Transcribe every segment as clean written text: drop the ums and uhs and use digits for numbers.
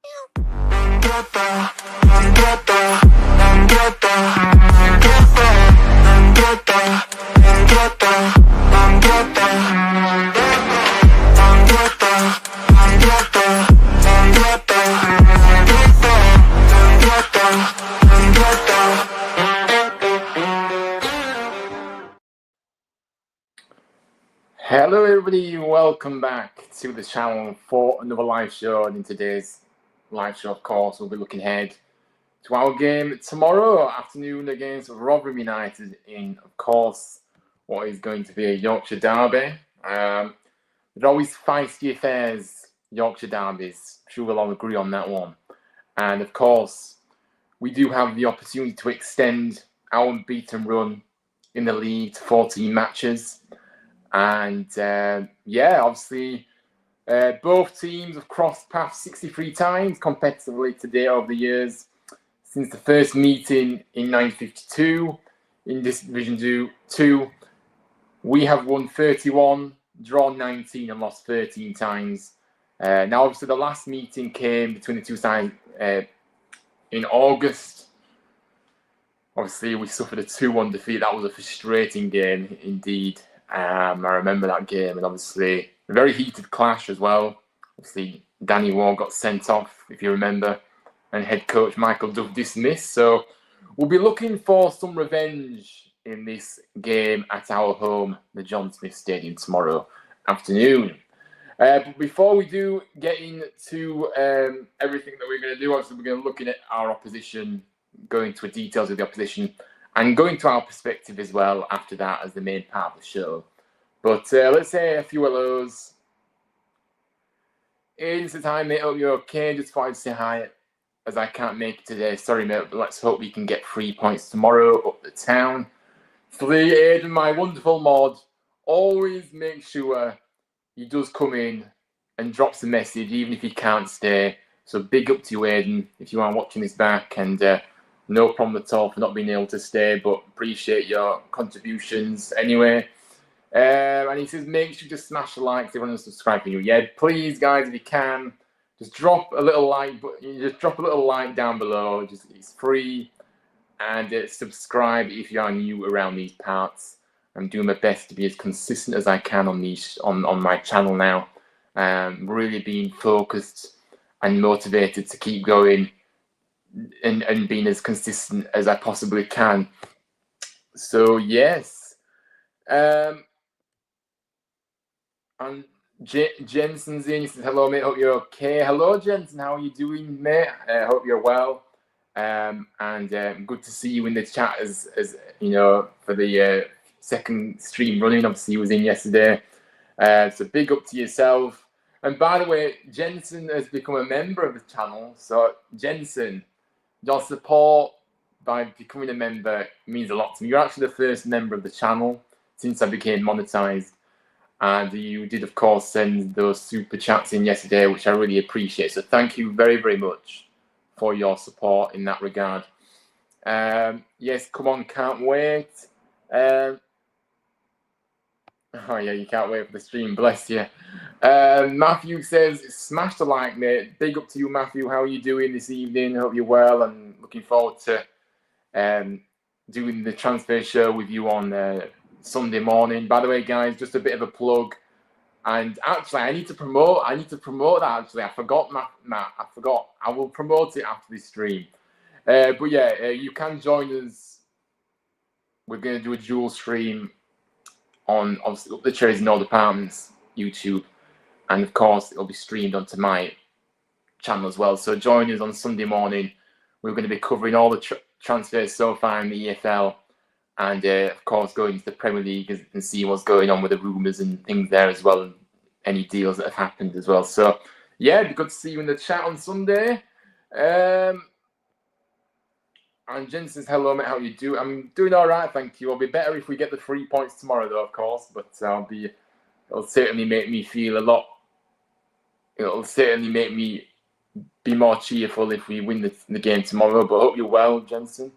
Hello everybody, welcome back to the channel for another live show. And in today's live show, of course, we'll be looking ahead to our game tomorrow afternoon against Rotherham United in, of course, what is going to be a Yorkshire derby. They're always feisty affairs, Yorkshire derbies. I'm sure we'll all agree on that one. And of course, we do have the opportunity to extend our unbeaten run in the league to 14 matches. And obviously, both teams have crossed paths 63 times competitively to date over the years. Since the first meeting in 1952 in this Division 2, we have won 31, drawn 19 and lost 13 times. Now, obviously, the last meeting came between the two sides in August. Obviously, we suffered a 2-1 defeat. That was a frustrating game indeed. I remember that game, and obviously a very heated clash as well. Obviously, Danny Ward got sent off, if you remember, and head coach Michael Duff dismissed. So we'll be looking for some revenge in this game at our home, the John Smith Stadium, tomorrow afternoon. But before we do get into everything that we're going to do, obviously we're going to look at our opposition, go into the details of the opposition, and go into our perspective as well after that as the main part of the show. But let's say a few hellos. Aidan says, hi mate, hope you're okay. Just thought I'd say hi as I can't make it today. Sorry mate, but let's hope we can get 3 points tomorrow up the town. So Aidan, my wonderful mod, always make sure he does come in and drops a message even if he can't stay. So big up to you Aidan if you are watching this back, and no problem at all for not being able to stay, but appreciate your contributions anyway. And he says, make sure to smash the like if everyone is subscribing. Yeah, please, guys, if you can, just drop a little like. Just drop a little like down below. It's free, and subscribe if you are new around these parts. I'm doing my best to be as consistent as I can on my channel now. Really being focused and motivated to keep going. And being as consistent as I possibly can. So yes, and Jensen's in. He says, "Hello, mate. Hope you're okay." Hello, Jensen. How are you doing, mate? Hope you're well. And good to see you in the chat as you know, for the second stream running. Obviously, you was in yesterday. So big up to yourself. And by the way, Jensen has become a member of the channel. So Jensen, your support by becoming a member means a lot to me. You're actually the first member of the channel since I became monetized. And you did, of course, send those super chats in yesterday, which I really appreciate. So thank you very, very much for your support in that regard. Yes, come on, can't wait. Oh, yeah, you can't wait for the stream. Bless you. Matthew says, smash the like, mate. Big up to you, Matthew. How are you doing this evening? Hope you're well, and looking forward to doing the transfer show with you on Sunday morning. By the way, guys, just a bit of a plug. And actually, I need to promote that, actually. I forgot, Matt. I forgot. I will promote it after this stream. But yeah, you can join us. We're going to do a dual stream on, obviously, Up the Cherries in All Departments YouTube, and of course it'll be streamed onto my channel as well. So join us on Sunday morning. We're going to be covering all the transfers so far in the EFL, and of course going to the Premier League and see what's going on with the rumours and things there as well, and any deals that have happened as well. So yeah, it'd be good to see you in the chat on Sunday. And Jen says, hello, mate, how you do? I'm doing all right, thank you. It'll be better if we get the 3 points tomorrow, though, of course. But it'll certainly make me feel a lot. It'll certainly make me be more cheerful if we win the game tomorrow. But I hope you're well, Jensen.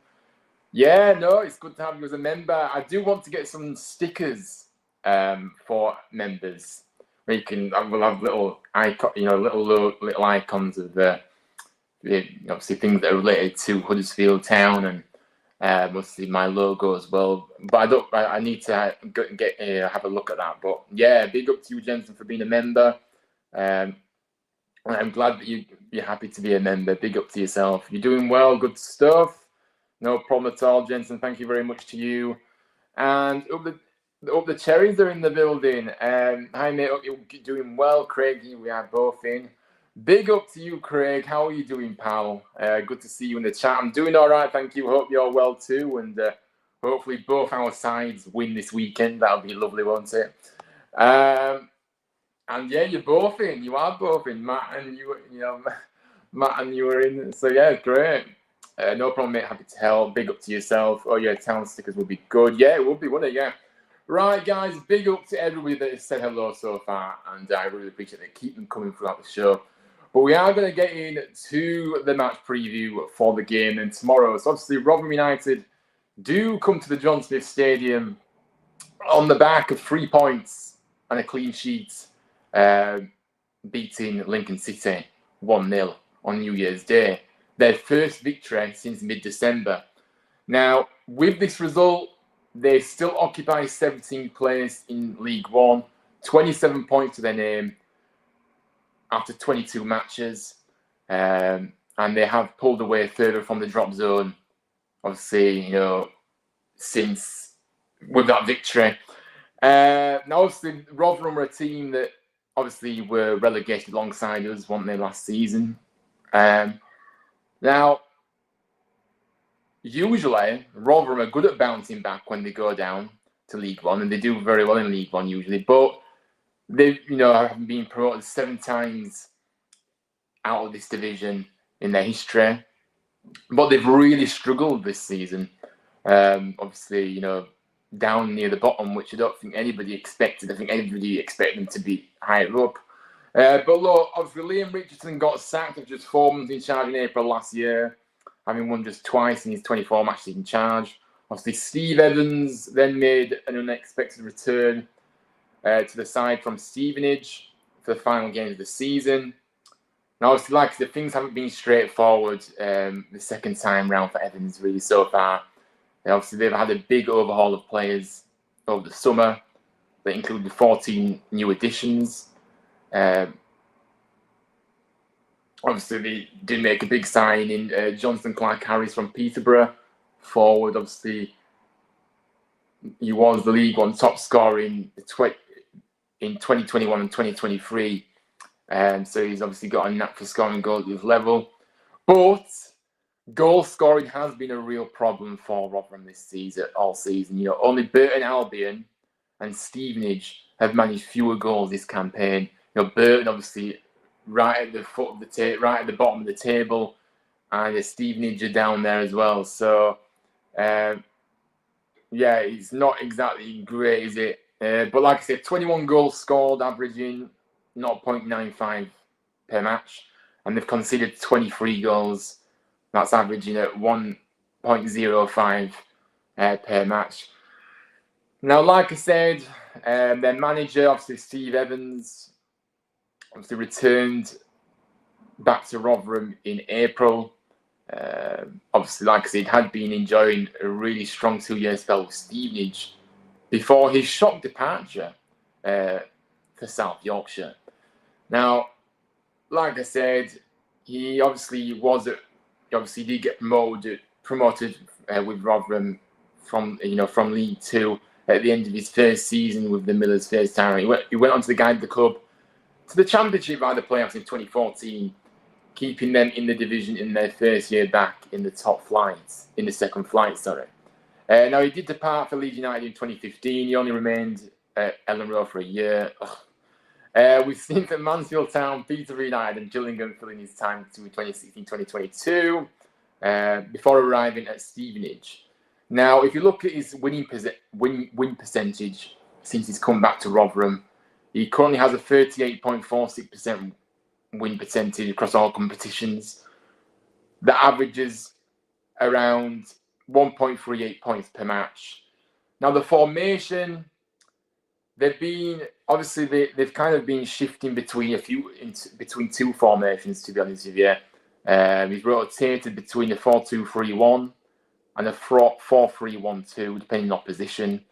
Yeah, no, it's good to have you as a member. I do want to get some stickers for members. Where you can, we'll have little icon, little icons of obviously things that are related to Huddersfield Town and obviously my logo as well. But I need to get have a look at that. But yeah, big up to you, Jensen, for being a member. I'm glad that you're happy to be a member. Big up to yourself. You're doing well. Good stuff. No problem at all, Jensen. Thank you very much to you. And up the cherries are in the building. Hi, mate. Hope you're doing well. Craig, we are both in. Big up to you, Craig. How are you doing, pal? Good to see you in the chat. I'm doing all right, thank you. Hope you're well too. And hopefully both our sides win this weekend. That'll be lovely, won't it? And yeah, you're both in. You are both in, Matt, and Matt and you were in. So yeah, great. No problem, mate. Happy to help. Big up to yourself. Oh yeah, town stickers would be good. Yeah, it would be, wouldn't it? Yeah. Right, guys. Big up to everybody that has said hello so far, and I really appreciate it. Keep them coming throughout the show. But we are going to get into the match preview for the game and tomorrow. So obviously, Rotherham United do come to the John Smith Stadium on the back of 3 points and a clean sheet, beating Lincoln City 1-0 on New Year's Day. Their first victory since mid-December. Now, with this result, they still occupy 17th place in League One, 27 points to their name after 22 matches. And they have pulled away further from the drop zone, obviously, since with that victory. Now, obviously, Rotherham are a team that obviously were relegated alongside us, weren't they, last season? Now, usually, Rotherham are good at bouncing back when they go down to League One, and they do very well in League One usually, but they, have been promoted 7 times out of this division in their history, but they've really struggled this season. Obviously, down near the bottom, which I don't think anybody expected. I think anybody expected them to be higher up. But look, obviously, Liam Richardson got sacked after just 4 months in charge in April last year, having won just twice in his 24 matches in charge. Obviously, Steve Evans then made an unexpected return to the side from Stevenage for the final game of the season. Now, obviously, like I said, things haven't been straightforward the second time round for Evans, really, so far. Obviously, they've had a big overhaul of players over the summer that included 14 new additions. Obviously, they did make a big signing in Jonathan Clark-Harris from Peterborough. Forward, obviously, he was the League One top scorer in 2021 and 2023. So he's obviously got a knack for scoring goals at this level. But goal scoring has been a real problem for Rotherham this season, all season. Only Burton Albion and Stevenage have managed fewer goals this campaign. Burton obviously right at the foot of the right at the bottom of the table, and Stevenage are down there as well. So yeah, it's not exactly great, is it? But like I said, 21 goals scored, averaging 0.95 per match, and they've conceded 23 goals. That's averaging at 1.05 per match. Now, like I said, their manager, obviously Steve Evans, obviously returned back to Rotherham in April. Obviously, like I said, had been enjoying a really strong 2-year spell with Stevenage before his shock departure for South Yorkshire. Now, like I said, he obviously did get promoted with Rotherham from League Two at the end of his first season with the Millers first time. He went on to guide the club to the Championship by the playoffs in 2014, keeping them in the division in their first year back in the second flight. Now, he did depart for Leeds United in 2015. He only remained at Ellen Road for a year. We've seen that Mansfield Town, Peterborough United and Gillingham filling his time between 2016-2022 before arriving at Stevenage. Now, if you look at his win percentage since he's come back to Rotherham, he currently has a 38.46% win percentage across all competitions. That averages around 1.38 points per match. Now, the formation, they've kind of been shifting between two formations, to be honest with you. He's rotated between a 4-2-3-1 and a 4-3-1-2, depending on position.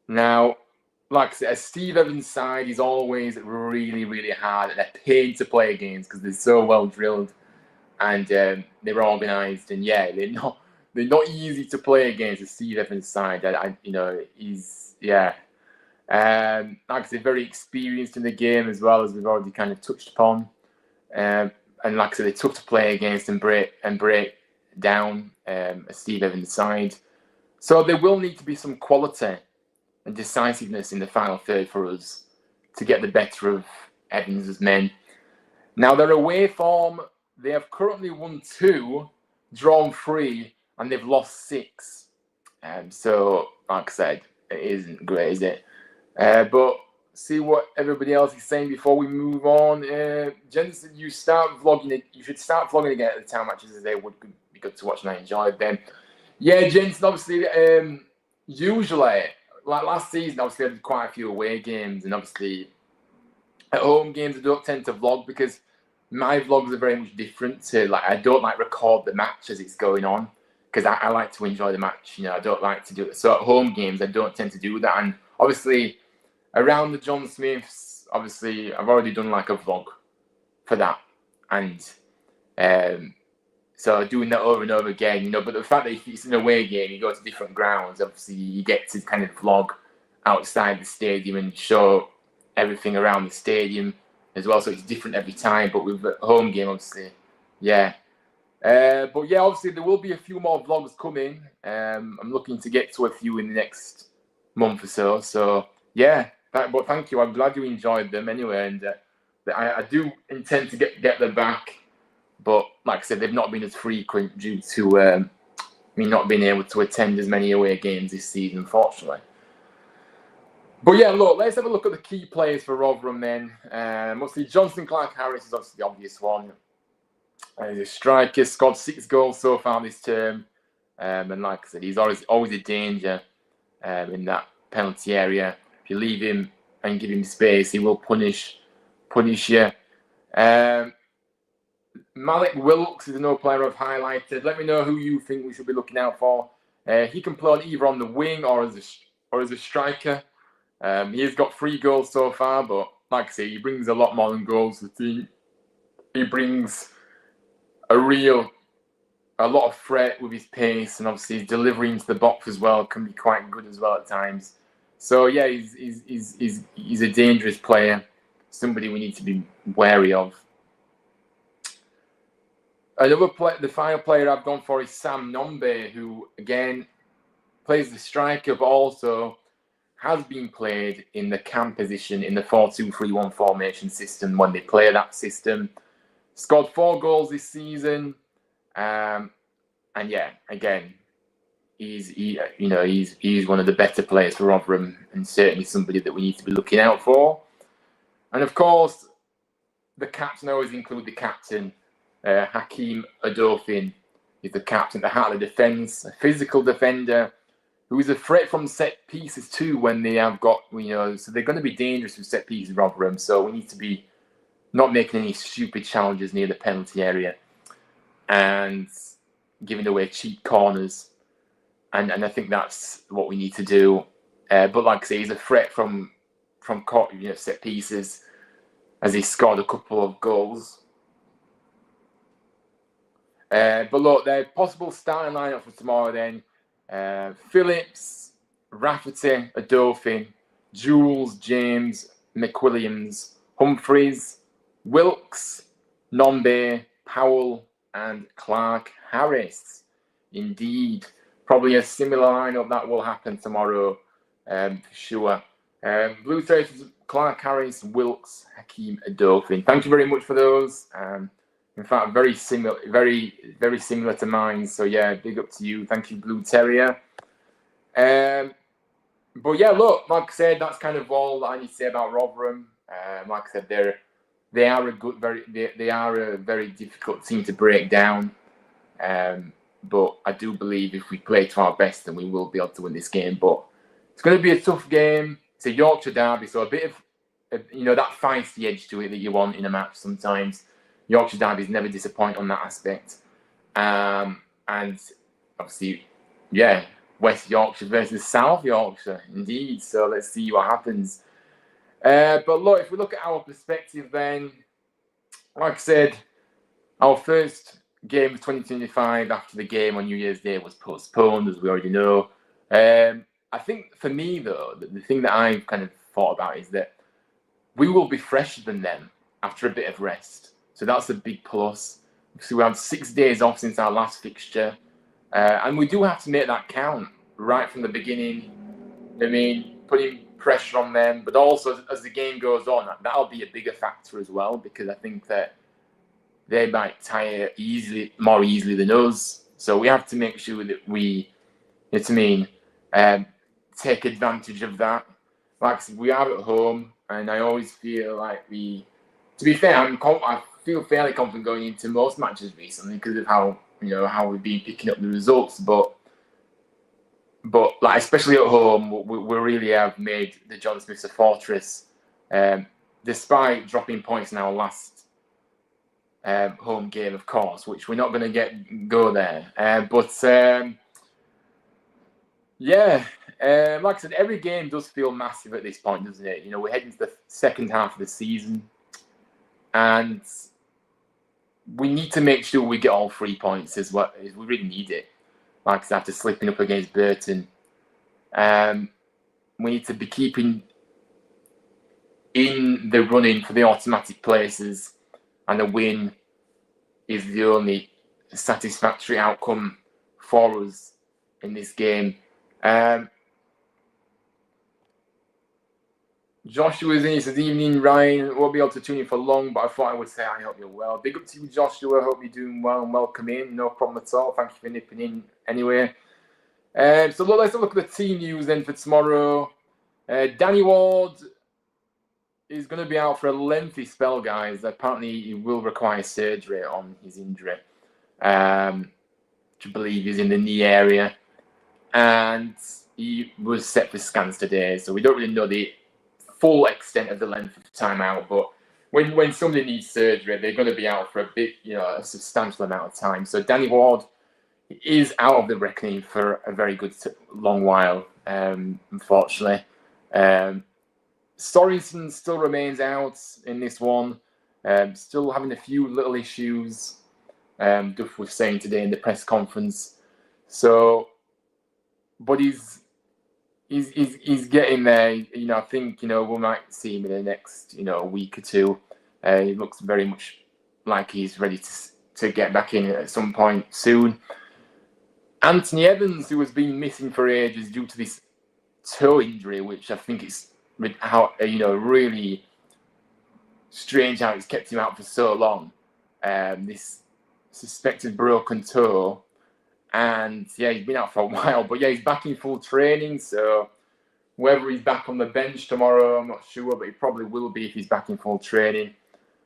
Now, like I said, Steve Evans' side is always really, really hard, and they're paid to play against because they're so well drilled and they're organised. And yeah, they're not easy to play against. The Steve Evans' side, he's like I said, very experienced in the game as well, as we've already kind of touched upon. And like I said, they're tough to play against and break down a Steve Evans' side. So there will need to be some quality and decisiveness in the final third for us to get the better of Evans' men. Now, their away form, they have currently won 2, drawn 3, and they've lost 6. So, like I said, it isn't great, is it? But see what everybody else is saying before we move on. Jensen, you should start vlogging again at the town matches, as they would be good to watch, and I enjoyed them. Yeah, Jensen, obviously, usually, like last season, obviously I did quite a few away games, and obviously at home games I don't tend to vlog because my vlogs are very much different to, like, I don't like record the match as it's going on because I like to enjoy the match. I don't like to do it. So at home games I don't tend to do that, and obviously around the John Smiths, obviously I've already done like a vlog for that, and so doing that over and over again, but the fact that if it's an away game, you go to different grounds, obviously you get to kind of vlog outside the stadium and show everything around the stadium as well, so it's different every time. But with the home game, obviously, yeah. But yeah, obviously there will be a few more vlogs coming. I'm looking to get to a few in the next month or so. So yeah, but thank you. I'm glad you enjoyed them anyway, and I do intend to get them back. But like I said, they've not been as frequent due to me not being able to attend as many away games this season, unfortunately. But yeah, look, let's have a look at the key players for Rotherham then. Obviously, Jonson Clark-Harris is obviously the obvious one. He's a striker, scored 6 goals so far this term. And like I said, he's always a danger in that penalty area. If you leave him and give him space, he will punish you. Malik Wilkes is another player I've highlighted. Let me know who you think we should be looking out for. He can play either on the wing or as a striker. He has got 3 goals so far, but like I say, he brings a lot more than goals to the team. He brings a lot of threat with his pace, and obviously his delivery into the box as well can be quite good as well at times. So yeah, he's a dangerous player, somebody we need to be wary of. The final player I've gone for is Sam Nombe, who again plays the striker, but also has been played in the cam position in the 4-2-3-1 formation system when they play that system. Scored 4 goals this season, and yeah, again, he's one of the better players for Rotherham, and certainly somebody that we need to be looking out for. And of course, the captain, I always include the captain. Hakeem Odofin is the captain, the heart of the defence, a physical defender who is a threat from set pieces too when they have got, so they're going to be dangerous with set pieces, Rotherham. So we need to be not making any stupid challenges near the penalty area and giving away cheap corners. And I think that's what we need to do. But like I say, he's a threat from set pieces, as he scored a couple of goals. But look, their possible starting lineup for tomorrow then. Phillips, Rafferty, Odofin, Jules, James, McWilliams, Humphreys, Wilkes, Nombe, Powell, and Clark-Harris. Indeed. Probably a similar lineup that will happen tomorrow, for sure. Blue Terriers, Clark-Harris, Wilkes, Hakeem Odofin. Thank you very much for those. In fact, very similar to mine. So yeah, big up to you. Thank you, Blue Terrier. But yeah, look, like I said, that's kind of all that I need to say about Rotherham. Like I said, they are a very difficult team to break down. But I do believe if we play to our best, then we will be able to win this game. But it's going to be a tough game. It's a Yorkshire derby, so a bit that feisty edge to it that you want in a match sometimes. Yorkshire derbies never disappoint on that aspect. And obviously, yeah, West Yorkshire versus South Yorkshire, indeed. So let's see what happens. But look, if we look at our perspective then, like I said, our first game of 2025 after the game on New Year's Day was postponed, as we already know. I think for me, though, the thing that I've kind of thought about is that we will be fresher than them after a bit of rest. So that's a big plus. So we had 6 days off since our last fixture. And we do have to make that count right from the beginning. I mean, putting pressure on them, but also as the game goes on, that'll be a bigger factor as well, because I think that they might tire more easily than us. So we have to make sure that we, take advantage of that. Like I said, we are at home, and I always feel like to be fair, I feel fairly confident going into most matches recently because of how we've been picking up the results. But like especially at home, we really have made the John Smiths a fortress, despite dropping points in our last home game, of course, which we're not going to go there. Like I said, every game does feel massive at this point, doesn't it? We're heading to the second half of the season, and we need to make sure we get all 3 points as well. We really need it. Like I said, after slipping up against Burton, we need to be keeping in the running for the automatic places, and a win is the only satisfactory outcome for us in this game. Joshua's in. He says, "Evening, Ryan. Won't be able to tune in for long, but I thought I would say I hope you're well. Big up to you, Joshua. Hope you're doing well and welcome in. No problem at all. Thank you for nipping in anyway." So let's look at the team news then for tomorrow. Danny Ward is going to be out for a lengthy spell, guys. Apparently, he will require surgery on his injury, which I believe is in the knee area, and he was set for scans today. So we don't really know the full extent of the length of time out, but when somebody needs surgery, they're going to be out for a bit, a substantial amount of time. So Danny Ward is out of the reckoning for a very good long while, unfortunately. Sorensen still remains out in this one, still having a few little issues, Duff was saying today in the press conference. So, but he's getting there. I think we might see him in the next week or two. He looks very much like he's ready to get back in at some point soon. Anthony Evans, who has been missing for ages due to this toe injury, which I think is really strange how it's kept him out for so long. This suspected broken toe. And he's been out for a while, but he's back in full training. So whether he's back on the bench tomorrow, I'm not sure, but he probably will be if he's back in full training.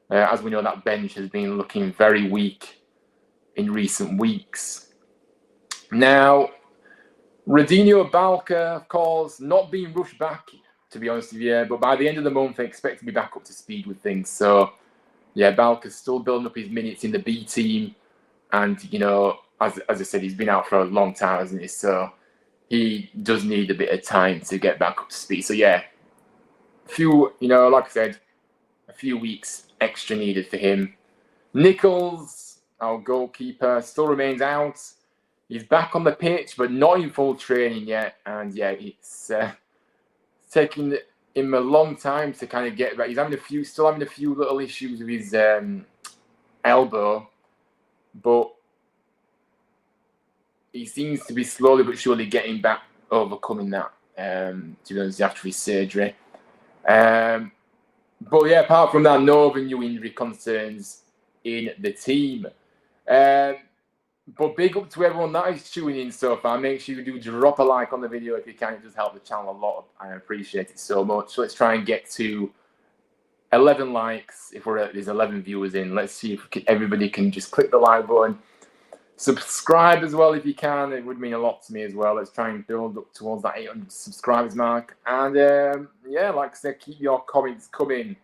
As we know, that bench has been looking very weak in recent weeks. Now, Radinho Balca, of course, not being rushed back, to be honest with you, but by the end of the month, I expect to be back up to speed with things. So, Balca's still building up his minutes in the B team, and as I said, he's been out for a long time, hasn't he? So he does need a bit of time to get back up to speed. So like I said, a few weeks extra needed for him. Nichols, our goalkeeper, still remains out. He's back on the pitch, but not in full training yet. And it's taking him a long time to kind of get back. He's still having a few little issues with his elbow, but he seems to be slowly but surely getting back, overcoming that, to be honest, after his surgery. Apart from that, no other new injury concerns in the team. But big up to everyone that is tuning in so far. Make sure you do drop a like on the video if you can. It does help the channel a lot. I appreciate it so much. So let's try and get to 11 likes. If there's 11 viewers in, let's see if everybody can just click the like button. Subscribe as well if you can. It would mean a lot to me as well. Let's try and build up towards that 800 subscribers mark. And yeah, like I said, keep your comments coming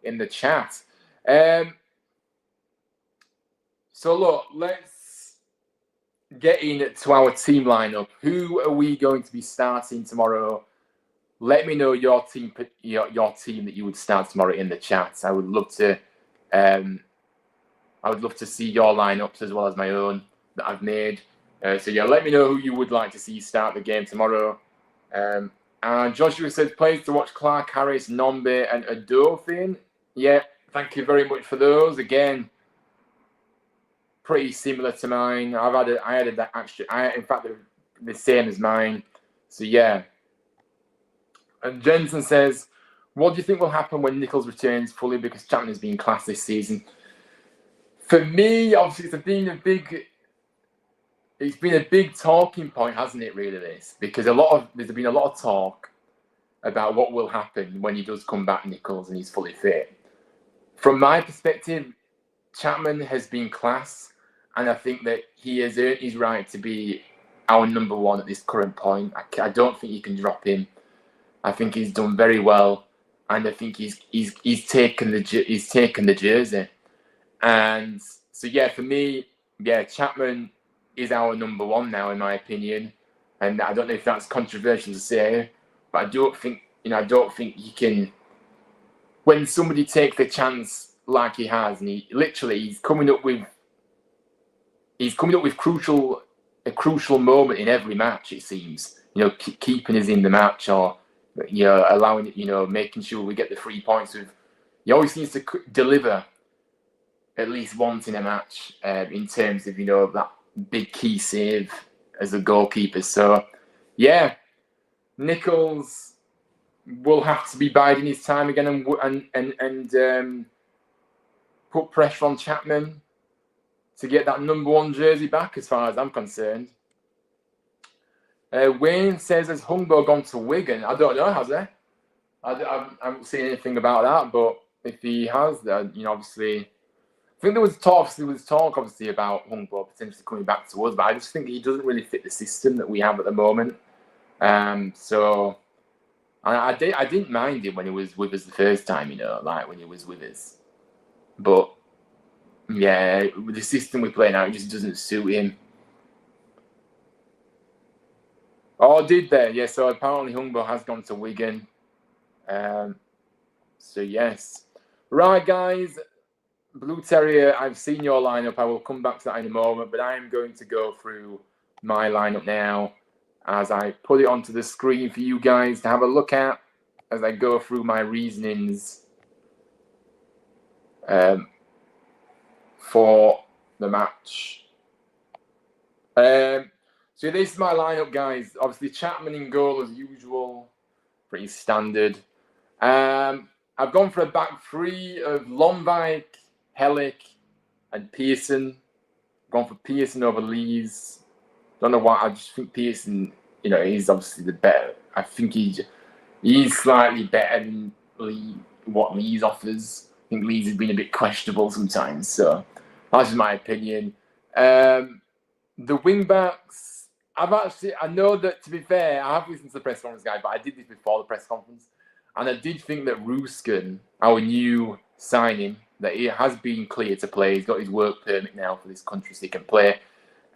in the chat. So look, let's get into our team lineup. Who are we going to be starting tomorrow? Let me know your team that you would start tomorrow in the chat. I would love to see your lineups as well as my own that I've made. So yeah, let me know who you would like to see start the game tomorrow. And Joshua says players to watch: Clark, Harris, Nombe, and Adolfin. Yeah, thank you very much for those. Again, pretty similar to mine. I added that extra. In fact, they're the same as mine. So yeah. And Jensen says, what do you think will happen when Nichols returns fully? Because Chapman has been class this season. For me, obviously, it's been a big talking point, hasn't it? Really, this because there's been a lot of talk about what will happen when he does come back, Nichols, and he's fully fit. From my perspective, Chapman has been class, and I think that he has earned his right to be our number one at this current point. I don't think you can drop him. I think he's done very well, and I think he's taken the jersey. And so yeah, for me, yeah, Chapman is our number one now, in my opinion. And I don't know if that's controversial to say, but I don't think you can. When somebody takes the chance like he has, and he's coming up with a crucial moment in every match. It seems, keeping us in the match, or allowing it, making sure we get the 3 points. He always seems to deliver at least once in a match, in terms of that big key save as a goalkeeper. So yeah, Nichols will have to be biding his time again and put pressure on Chapman to get that number one jersey back, as far as I'm concerned. Wayne says, has Humbo gone to Wigan? I don't know, has he? I haven't seen anything about that, but if he has, then obviously, I think there was talk obviously about Humbo potentially coming back to us, but I just think he doesn't really fit the system that we have at the moment. So I didn't mind him when he was with us the first time, like when he was with us. But yeah, with the system we play now, it just doesn't suit him. Oh, did they? Yeah, so apparently Humbo has gone to Wigan. So yes. Right, guys. Blue Terrier, I've seen your lineup. I will come back to that in a moment, but I am going to go through my lineup now as I put it onto the screen for you guys to have a look at as I go through my reasonings for the match. So this is my lineup, guys. Obviously, Chapman in goal as usual, pretty standard. I've gone for a back three of Lomvik, Hellick, and Pearson. I've gone for Pearson over Lees. Don't know why. I just think Pearson, he's obviously the better. I think he's slightly better than what Lees offers. I think Lees has been a bit questionable sometimes, so that's just my opinion. The wing backs, I know that, to be fair, I have listened to the press conference guy, but I did this before the press conference, and I did think that Ruskin, our new signing, that he has been cleared to play. He's got his work permit now for this country, so he can play.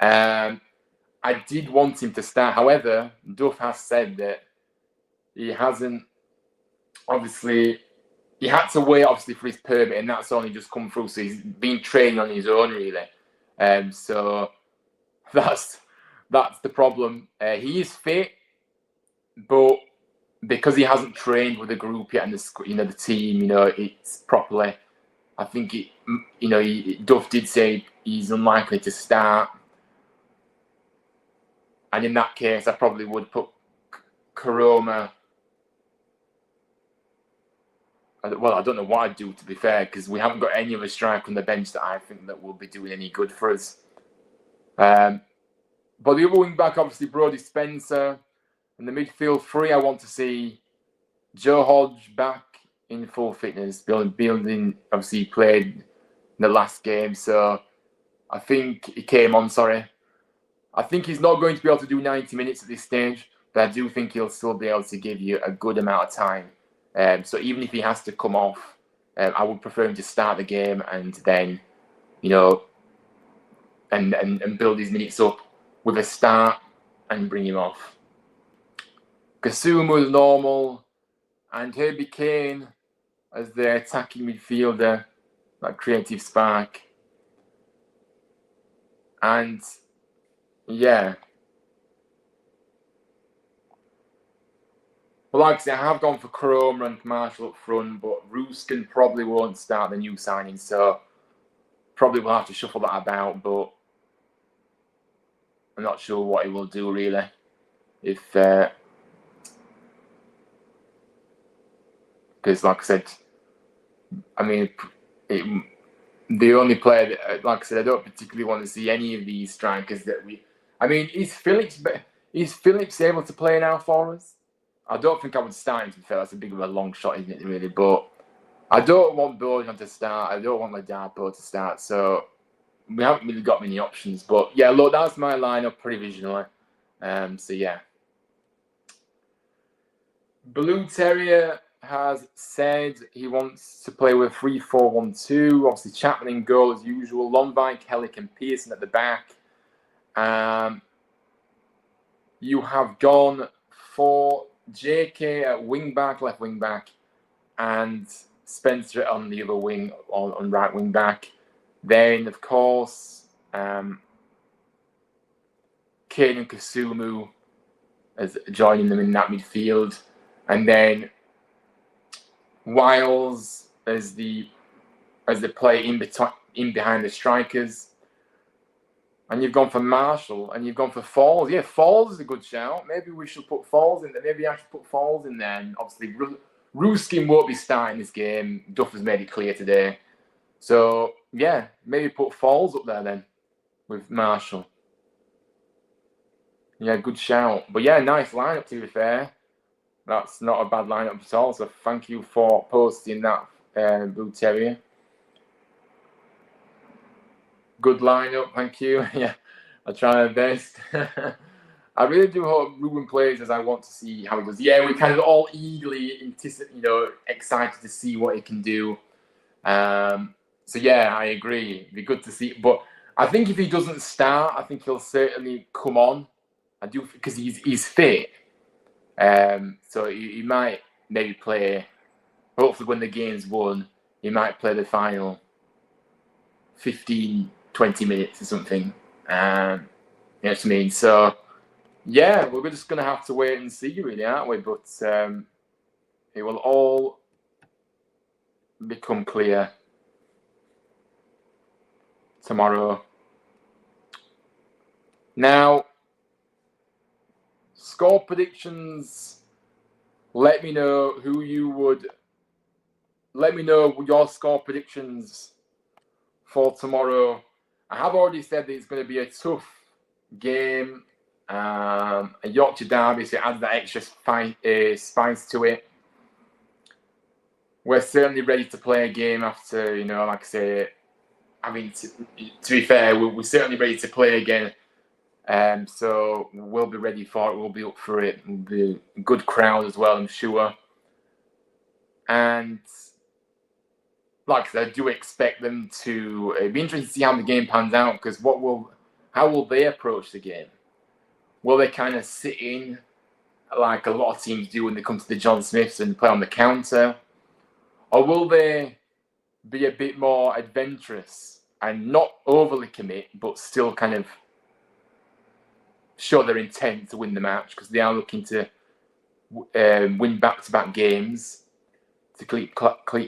I did want him to start. However, Duff has said that he hasn't. Obviously, he had to wait obviously for his permit, and that's only just come through. So he's been training on his own, really. So that's the problem. He is fit, but because he hasn't trained with the group yet and the team, it's properly. I think Duff did say he's unlikely to start, and in that case, I probably would put Karoma. Well, I don't know what I'd do, to be fair, because we haven't got any other striker on the bench that I think that will be doing any good for us. But the other wing back, obviously, Brodie Spencer. In the midfield three, I want to see Joe Hodge back in full fitness. Building obviously played in the last game, so I think he came on, sorry. I think he's not going to be able to do 90 minutes at this stage, but I do think he'll still be able to give you a good amount of time. So even if he has to come off, I would prefer him to start the game and then, and build his minutes up with a start and bring him off. Kasumu is normal, and Herbie Kane as the attacking midfielder, that creative spark. And yeah. Well, like I say, I have gone for Chroma and Marshall up front, but Ruskin probably won't start the new signing, so probably will have to shuffle that about, but I'm not sure what he will do, really. Because, like I said, the only player that, like I said, I don't particularly want to see any of these strikers that is Phillips able to play now for us? I don't think I would start him, to be fair. That's a big of a long shot, isn't it, really? But I don't want Bojan to start. I don't want Ladapo to start. So we haven't really got many options. But yeah, look, that's my lineup provisionally. So yeah. Blue Terrier has said he wants to play with 3-4-1-2. Obviously, Chapman in goal as usual. Lonvike, Hellick, and Pearson at the back. You have gone for JK at wing back, left wing back, and Spencer on the other wing, on right wing back. Then, of course, Kane and Kasumu as joining them in that midfield, and then Wiles as the play in behind the strikers. And you've gone for Marshall, and you've gone for Falls. Yeah, Falls is a good shout. Maybe we should put Falls in there. Maybe I should put Falls in there. And obviously, Ruskin won't be starting this game. Duff has made it clear today. So, yeah, maybe put Falls up there then with Marshall. Yeah, good shout. But yeah, nice lineup, to be fair. That's not a bad lineup at all. So thank you for posting that, Blue Terrier. Good lineup, thank you. Yeah, I'll try my best. I really do hope Ruben plays, as I want to see how he does. Yeah, we're kind of all eagerly excited to see what he can do. So yeah, I agree. It'd be good to see. But I think if he doesn't start, I think he'll certainly come on. I do, because he's fit. So he might maybe play. Hopefully, when the game's won, he might play the final 15, 20 minutes or something. You know what I mean? So, yeah, we're just going to have to wait and see, really, aren't we? But it will all become clear tomorrow. Now, score predictions. Let me know your score predictions for tomorrow. I have already said that it's going to be a tough game, a Yorkshire derby, so it adds that extra spice to it. We're certainly ready to play a game after, like I say, to be fair, we're certainly ready to play again. So we'll be ready for it. We'll be up for it. We'll be a good crowd as well, I'm sure. And like I said, I do expect them to. It'd be interesting to see how the game pans out, because how will they approach the game? Will they kind of sit in like a lot of teams do when they come to the John Smiths and play on the counter, or will they be a bit more adventurous and not overly commit, but still kind of show their intent to win the match, because they are looking to win back-to-back games to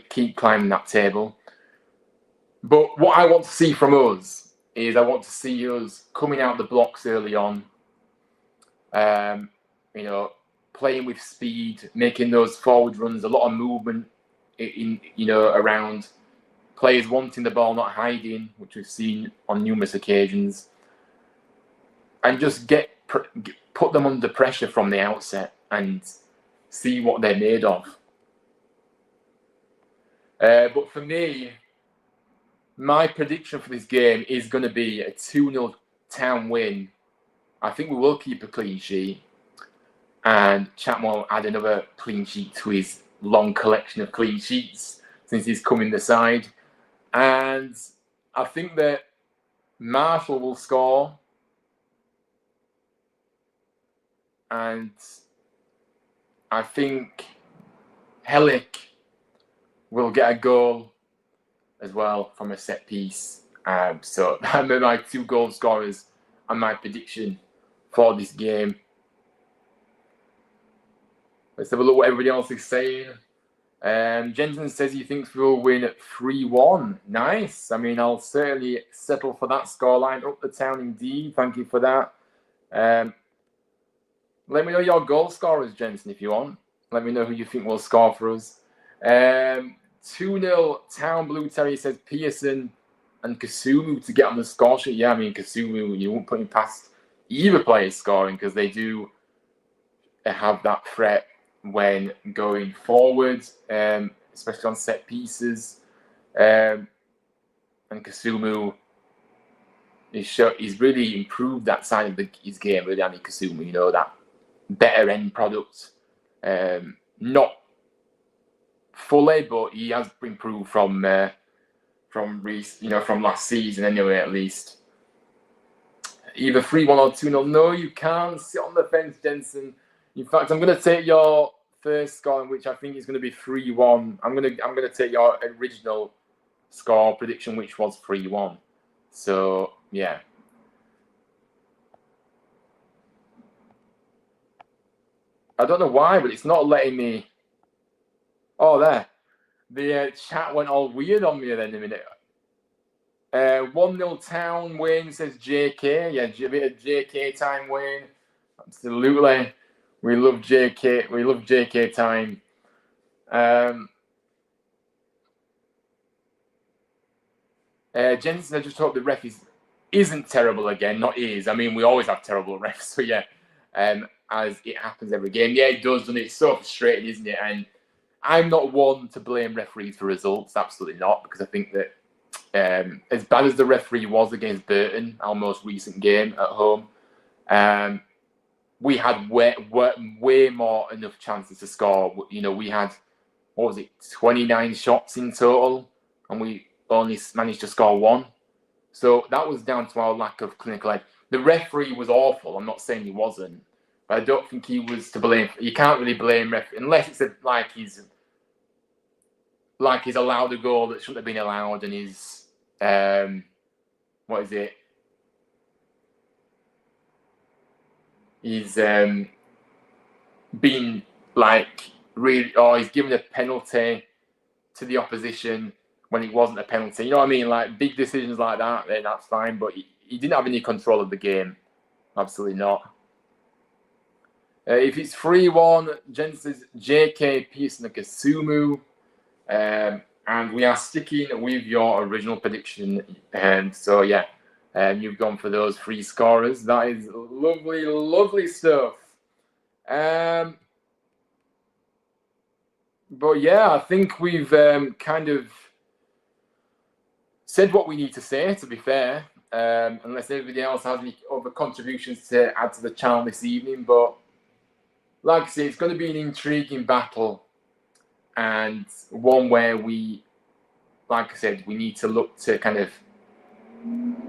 keep climbing that table. But what I want to see from us is I want to see us coming out the blocks early on, playing with speed, making those forward runs, a lot of movement around, players wanting the ball, not hiding, which we've seen on numerous occasions, and just put them under pressure from the outset and see what they're made of. But for me, my prediction for this game is going to be a 2-0 Town win. I think we will keep a clean sheet. And Chapman will add another clean sheet to his long collection of clean sheets since he's come in the side. And I think that Marshall will score. And I think Hellick will get a goal as well from a set piece. So I'm my 2 goal scorers and my prediction for this game. Let's have a look what everybody else is saying. Jensen says he thinks we'll win at 3-1. Nice. I mean, I'll certainly settle for that scoreline. Up the Town indeed. Thank you for that. Let me know your goal scorers, Jensen, if you want. Let me know who you think will score for us. 2-0 Town Blue Terry says Pearson and Kasumu to get on the score sheet. Yeah, I mean, Kasumu, you won't put him past either player scoring because they do have that threat when going forward, especially on set pieces. And Kasumu, he's really improved that side of his game, really, Andy Kasumu, that better end product. Not fully, but he has improved from last season anyway, at least. Either 3-1 or 2-0. No, you can't sit on the fence, Jensen. In fact, I'm going to take your first score, which I think is going to be 3-1. I'm going to take your original score prediction, which was 3-1. So yeah. I don't know why, but it's not letting me. Oh, there. The chat went all weird on me then a minute. 1-0 Town win, says JK. Yeah, a bit of JK time win. Absolutely. We love JK. We love JK time. Jensen, I just hope the ref isn't terrible again. Not is. I mean, we always have terrible refs. So yeah, as it happens every game. Yeah, it does, and it's so frustrating, isn't it? And I'm not one to blame referees for results. Absolutely not, because I think that as bad as the referee was against Burton, our most recent game at home, we had way more enough chances to score. We had, 29 shots in total, and we only managed to score 1. So that was down to our lack of clinical edge. The referee was awful. I'm not saying he wasn't, but I don't think he was to blame. You can't really blame referee unless it's like he's allowed a goal that shouldn't have been allowed, and he's He's been really, or he's given a penalty to the opposition when it wasn't a penalty. You know what I mean? Like big decisions like that, then that's fine. But he didn't have any control of the game. Absolutely not. If it's 3-1, Jen says JK, Pearson, and Kasumu. And we are sticking with your original prediction. So yeah, you've gone for those 3 scorers. That is lovely, lovely stuff. But yeah, I think we've kind of said what we need to say, to be fair, unless anybody else has any other contributions to add to the channel this evening. But like I say, it's going to be an intriguing battle, and one where we, like I said, we need to look to kind of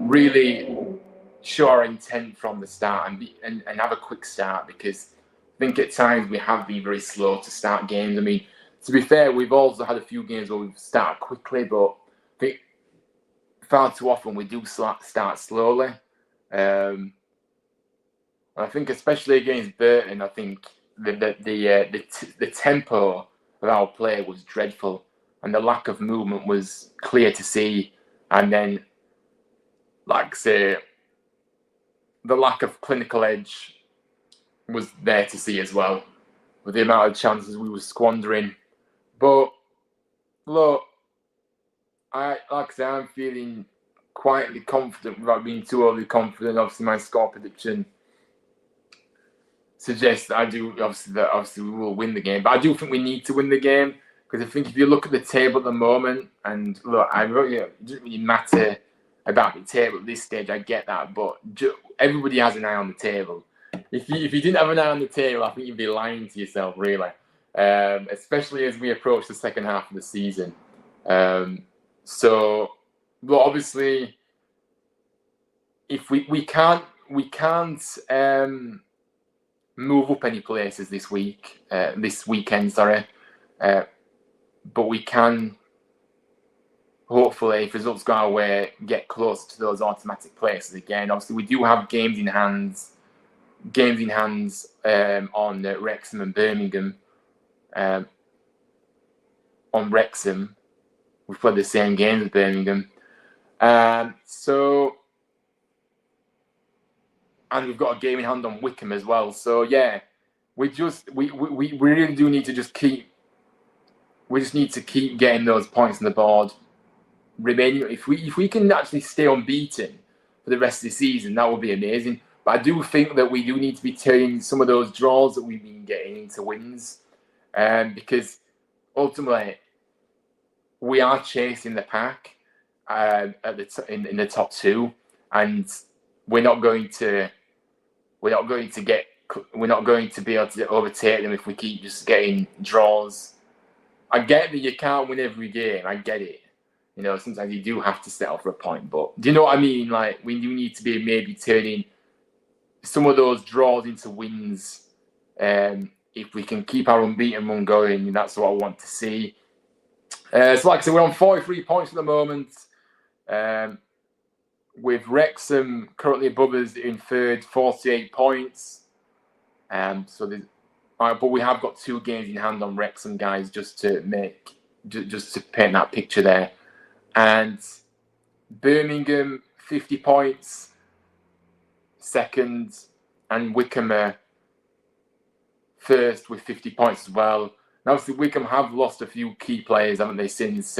really show our intent from the start and have a quick start, because I think at times we have been very slow to start games. I mean, to be fair, we've also had a few games where we've started quickly, but I think far too often we do start slowly. I think especially against Burton, I think the tempo of our play was dreadful, and the lack of movement was clear to see. And then, like I say, the lack of clinical edge was there to see as well, with the amount of chances we were squandering. But look, like I say, I'm feeling quietly confident without being too overly confident. Obviously, my score prediction suggests that obviously we will win the game. But I do think we need to win the game. Because I think if you look at the table at the moment, and look, it doesn't really matter about the table at this stage. I get that, but everybody has an eye on the table. If you didn't have an eye on the table, I think you'd be lying to yourself, really. Especially as we approach the second half of the season. So, well, obviously, if we can't move up any places this weekend, sorry. But we can, hopefully, if results go our way, get close to those automatic places again. Obviously, we do have games in hands on Wrexham and Birmingham. On Wrexham, we've played the same games as Birmingham. And we've got a game in hand on Wycombe as well. So yeah, we really do need to just keep getting those points on the board. Remaining, if we can actually stay unbeaten for the rest of the season, that would be amazing. But I do think that we do need to be turning some of those draws that we've been getting into wins, because ultimately we are chasing the pack in the top two, and we're not going to be able to overtake them if we keep just getting draws. I get that you can't win every game. I get it. You know, sometimes you do have to settle for a point. But do you know what I mean? Like, we do need to be maybe turning some of those draws into wins. If we can keep our unbeaten run going, that's what I want to see. So like I said, we're on 43 points at the moment. With Wrexham currently above us in third, 48 points. But we have got 2 games in hand on Wrexham, guys, just to paint that picture there. And Birmingham, 50 points, second, and Wycombe are first with 50 points as well. And obviously, Wycombe have lost a few key players, haven't they, since...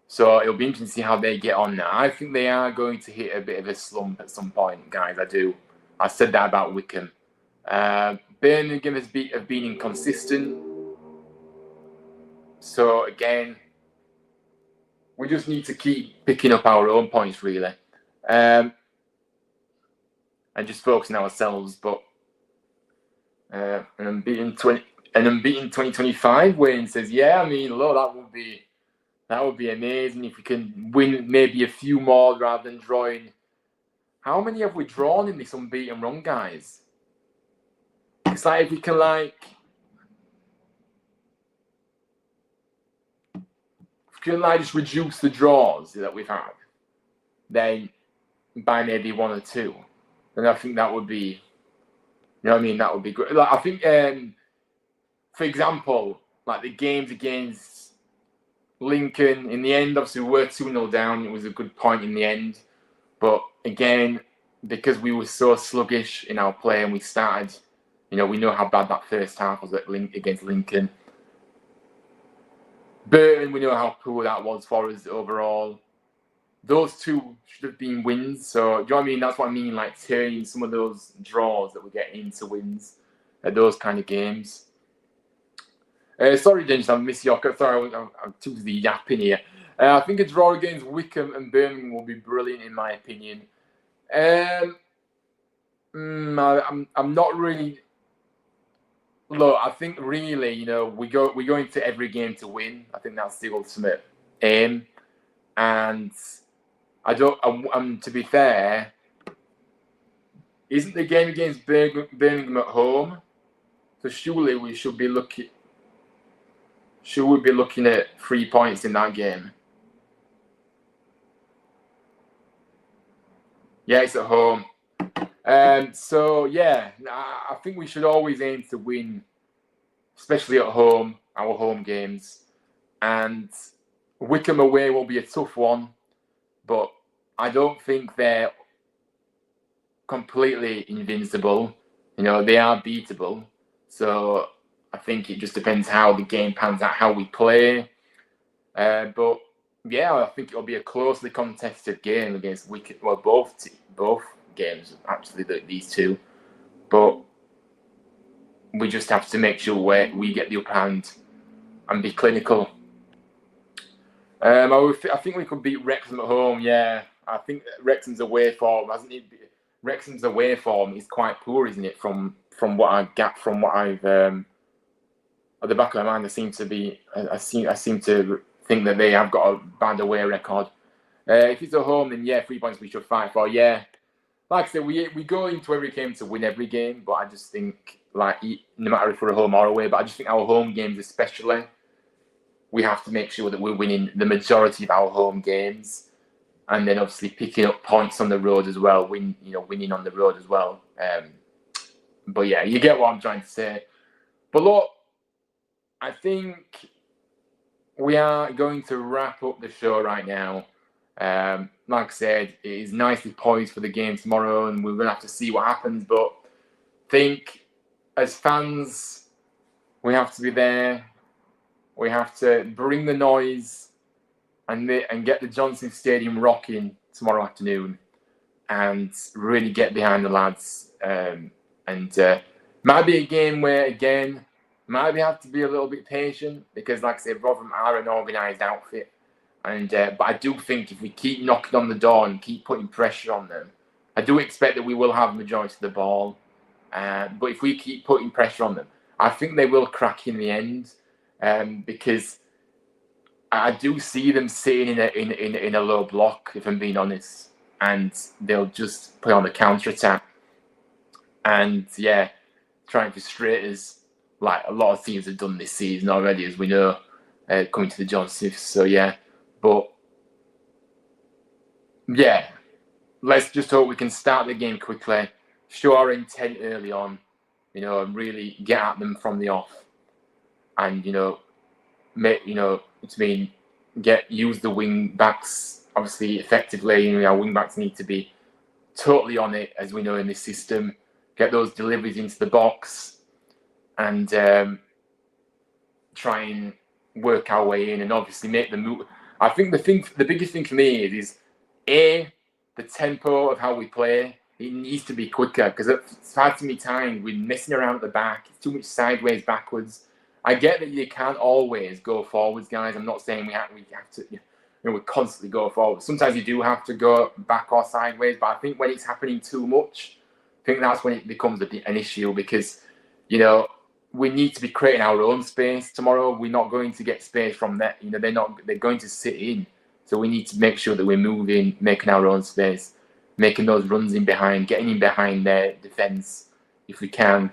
So it'll be interesting to see how they get on now. I think they are going to hit a bit of a slump at some point, guys. I do. I said that about Wycombe. Birmingham have been inconsistent. So again, we just need to keep picking up our own points, really, and just focusing on ourselves. But an unbeaten 2025 win says, yeah. I mean, look, that would be amazing if we can win maybe a few more rather than drawing. How many have we drawn in this unbeaten run, guys? It's like if we can just reduce the draws that we've had, then by maybe 1 or 2, then I think that would be, you know what I mean? That would be good. Like, I think, for example, like the games against Lincoln, in the end, obviously we were 2-0 down. It was a good point in the end. But again, because we were so sluggish in our play and we started, we know how bad that first half was against Lincoln. Burton, we know how poor that was for us overall. Those 2 should have been wins. So, do you know what I mean? That's what I mean, like turning some of those draws that we get into wins at those kind of games. Sorry, James, I missed your... Sorry, I'm too busy yapping here. I think a draw against Wycombe and Birmingham will be brilliant, in my opinion. I'm not really... Look, I think really, we go into every game to win. I think that's the ultimate aim. And to be fair, isn't the game against Birmingham at home? So surely we should be looking... Should we be looking at 3 points in that game? Yeah, it's at home. So, yeah, I think we should always aim to win, especially at home, our home games. And Wycombe away will be a tough one, but I don't think they're completely invincible. They are beatable. So I think it just depends how the game pans out, how we play. But yeah, I think it'll be a closely contested game against Wycombe. Well, both games actually, these 2. But we just have to make sure we get the upper hand and be clinical. I think we could beat Wrexham at home. Yeah, I think Wrexham's away form hasn't it? Wrexham's away form is quite poor, isn't it? From what I get, from what I've at the back of my mind, I seem to think that they have got a bad away record. If it's at home, then yeah, 3 points we should fight for. Yeah, like I said, we go into every game to win every game, but I just think, like, no matter if we're at home or away, but I just think our home games especially, we have to make sure that we're winning the majority of our home games, and then obviously picking up points on the road as well, winning on the road as well. But yeah, you get what I'm trying to say. But look, I think we are going to wrap up the show right now. Like I said, it is nicely poised for the game tomorrow, and we're going to have to see what happens. But I think as fans, we have to be there. We have to bring the noise and get the Johnson Stadium rocking tomorrow afternoon, and really get behind the lads. Might be a game where, again, might have to be a little bit patient, because, like I said, Rotherham are an organised outfit. But I do think if we keep knocking on the door and keep putting pressure on them, I do expect that we will have the majority of the ball. But if we keep putting pressure on them, I think they will crack in the end. Because I do see them sitting in a low block, if I'm being honest, and they'll just play on the counter attack. And yeah, try and frustrate us, like a lot of teams have done this season already, as we know, coming to the Johnson. So yeah, but yeah, let's just hope we can start the game quickly, show our intent early on, and really get at them from the off, and use the wing backs obviously effectively. Our wing backs need to be totally on it, as we know in this system. Get those deliveries into the box, and try and work our way in, and obviously make the move. I think the biggest thing for me is the tempo of how we play. It needs to be quicker, because it's far too many times we're messing around at the back. It's too much sideways, backwards. I get that you can't always go forwards, guys. I'm not saying we have to, we constantly go forward. Sometimes you do have to go back or sideways, but I think when it's happening too much, I think that's when it becomes an issue, because, we need to be creating our own space tomorrow. We're not going to get space from that. They're going to sit in. So we need to make sure that we're moving, making our own space, making those runs in behind, getting in behind their defence if we can.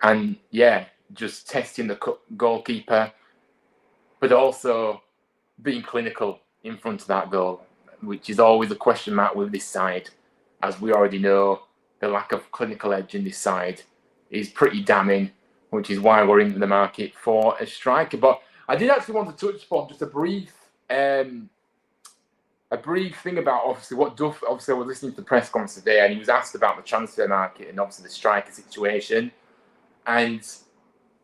And yeah, just testing the goalkeeper, but also being clinical in front of that goal, which is always a question mark with this side. As we already know, the lack of clinical edge in this side is pretty damning, which is why we're in the market for a striker. But I did actually want to touch upon just a brief thing about obviously what Duff. Obviously, I was listening to the press conference today, and he was asked about the transfer market and obviously the striker situation, and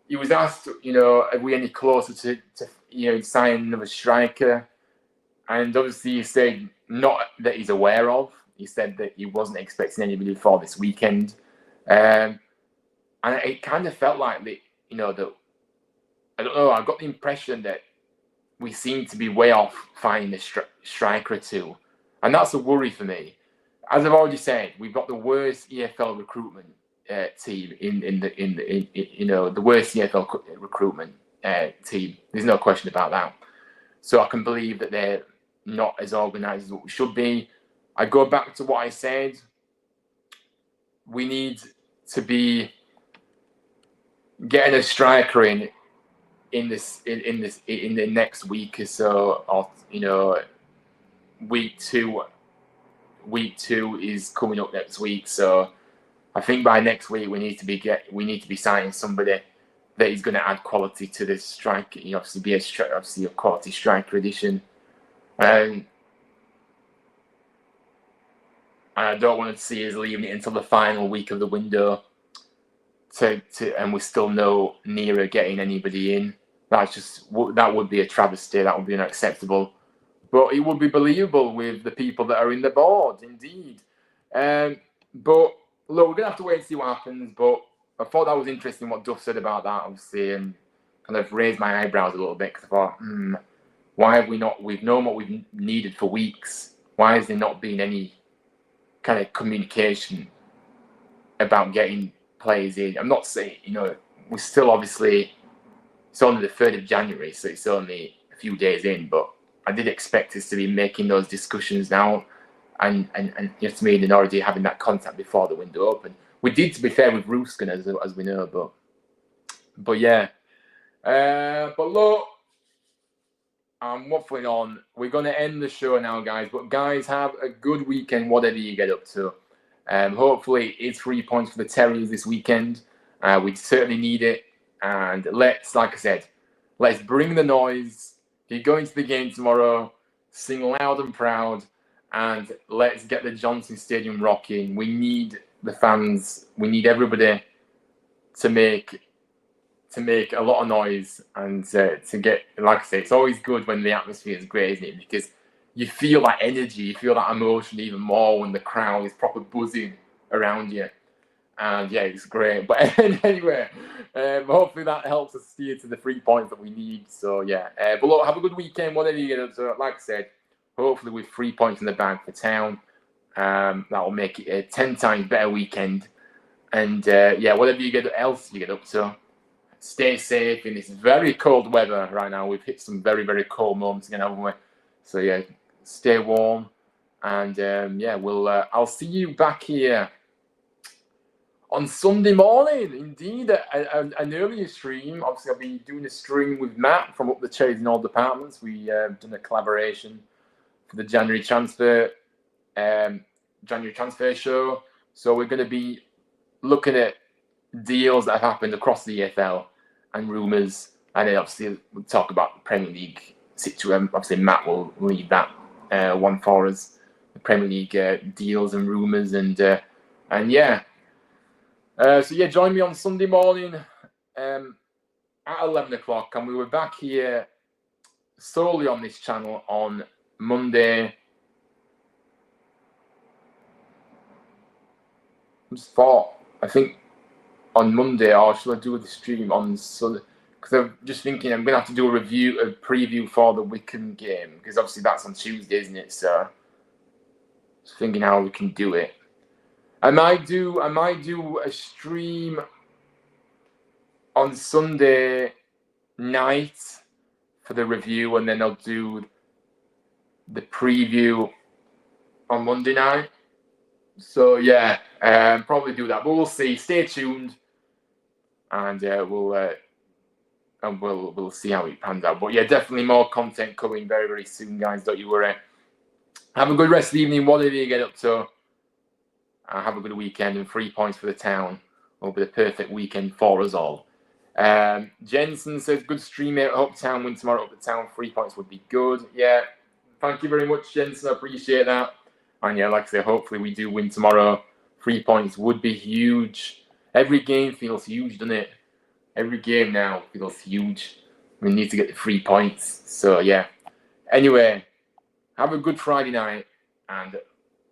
he was asked, are we any closer to signing another striker? And obviously, he said not that he's aware of. He said that he wasn't expecting anybody for this weekend. And it kind of felt like that, that, I don't know, I got the impression that we seem to be way off finding a striker or two. And that's a worry for me. As I've already said, we've got the worst EFL recruitment team the worst EFL recruitment team. There's no question about that. So I can believe that they're not as organised as what we should be. I go back to what I said. We need to be getting a striker in the next week or so, or week two is coming up next week. So I think by next week we need to be signing somebody that is going to add quality to this striker. Obviously be a quality striker addition, and I don't want to see us leaving it until the final week of the window. And we're still no nearer getting anybody in. That would be a travesty. That would be unacceptable. But it would be believable with the people that are in the board, indeed. But look, we're gonna have to wait and see what happens. But I thought that was interesting what Duff said about that, obviously, and kind of raised my eyebrows a little bit because I thought, why have we not? We've known what we've needed for weeks. Why has there not been any kind of communication about getting players in? I'm not saying, we're still obviously, it's only the 3rd of January, so it's only a few days in, but I did expect us to be making those discussions now and just me and already having that contact before the window opened. We did, to be fair, with Ruskin, as we know, but yeah. But look, I'm waffling on. We're going to end the show now, guys. But guys, have a good weekend, whatever you get up to. Hopefully, it's 3 points for the Terriers this weekend. We certainly need it. And let's, like I said, let's bring the noise. If you go into the game tomorrow, sing loud and proud. And let's get the Johnson Stadium rocking. We need the fans. We need everybody to make a lot of noise and to get, like I say, it's always good when the atmosphere is great, isn't it? Because you feel that energy, you feel that emotion even more when the crowd is proper buzzing around you. And yeah, it's great. But anyway, hopefully that helps us steer to the 3 points that we need. So yeah, but look, have a good weekend, whatever you get up to. Like I said, hopefully with 3 points in the bag for Town, that will make it a 10 times better weekend. And yeah, whatever else you get up to, stay safe in this very cold weather right now. We've hit some very, very cold moments again, haven't we? So yeah, stay warm. And yeah, I'll see you back here on Sunday morning. Indeed, an earlier stream. Obviously, I've been doing a stream with Matt from Up the Cherries in All Departments. We done a collaboration for the January transfer show. So we're going to be looking at deals that have happened across the EFL and rumours, and then obviously we'll talk about the Premier League situation. Obviously, Matt will lead that one for us, the Premier League deals and rumours, and yeah. So yeah, join me on Sunday morning at 11 o'clock, and we were back here solely on this channel on Monday. I think on Monday, or should I do the stream on Sunday? Because I'm just thinking I'm going to have to do a preview for the Wycombe game, because obviously that's on Tuesday, isn't it? So just thinking how we can do it. I might do a stream on Sunday night for the review, and then I'll do the preview on Monday night. So yeah, probably do that, but we'll see. Stay tuned, and we'll see how it pans out. But yeah, definitely more content coming very, very soon, guys. Don't you worry. Have a good rest of the evening, whatever you get up to. Have a good weekend, and 3 points for the Town will be the perfect weekend for us all. Jensen says, good stream here. I hope Town win tomorrow. Up the Town, 3 points would be good. Yeah, thank you very much, Jensen. I appreciate that. And yeah, like I say, hopefully we do win tomorrow. 3 points would be huge. Every game feels huge, doesn't it? Every game now feels huge. We need to get the 3 points. So yeah. Anyway, have a good Friday night. And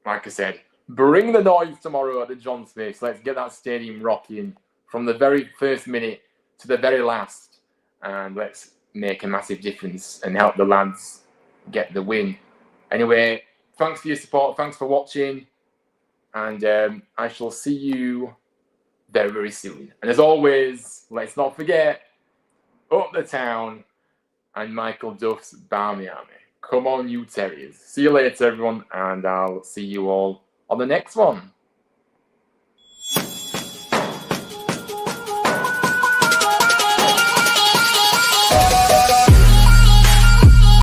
like I said, bring the noise tomorrow at the John Smiths. Let's get that stadium rocking from the very first minute to the very last. And let's make a massive difference and help the lads get the win. Anyway, thanks for your support. Thanks for watching. And I shall see you very, very soon. And as always, let's not forget, Up the Town and Michael Duff's Barmy Army. Come on, you Terriers. See you later, everyone. And I'll see you all on the next one.